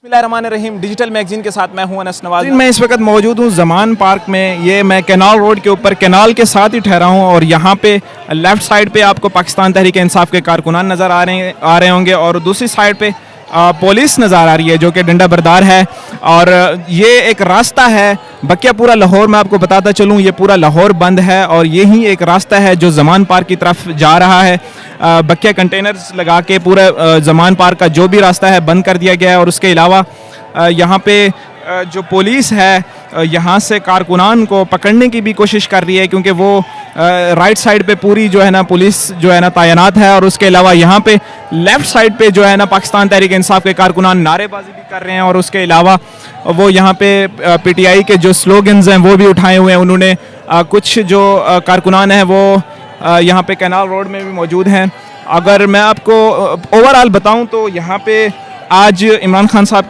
बिस्मिल्लाहिर्रहमानिर्रहीम digital magazine के साथ मैं हूं अनस नवाज। मैं इस वक्त मौजूद हूं जमान पार्क में। ये मैं कैनाल रोड के ऊपर कैनाल के साथ ही ठहरा हूं और यहाँ पे लेफ़्ट साइड पे आपको पाकिस्तान तहरीक इंसाफ के कारकुनान नज़र आ रहे होंगे और दूसरी साइड पे पुलिस नज़र आ रही है जो कि डंडा बरदार है। और ये एक रास्ता है बकिया पूरा लाहौर। मैं आपको बताता चलूँ ये पूरा लाहौर बंद है और यही एक रास्ता है जो जमान पार्क की तरफ जा रहा है। बकिया कंटेनर्स लगा के पूरा जमान पार्क का जो भी रास्ता है बंद कर दिया गया है। और उसके अलावा यहाँ पे जो पुलिस है यहाँ से कारकुनान को पकड़ने की भी कोशिश कर रही है क्योंकि वो राइट साइड पे पूरी जो है ना पुलिस जो है ना तैनात है। और उसके अलावा यहाँ पे लेफ़्ट साइड पे जो है ना पाकिस्तान तहरीक इंसाफ के कारकुनान नारेबाजी भी कर रहे हैं। और उसके अलावा वो यहाँ पे पीटीआई के जो स्लोगन्स हैं वो भी उठाए हुए हैं उन्होंने। कुछ जो कारकुनान हैं वो यहाँ पे कैनाल रोड में भी मौजूद हैं। अगर मैं आपको ओवरऑल बताऊँ तो यहाँ पे आज इमरान खान साहब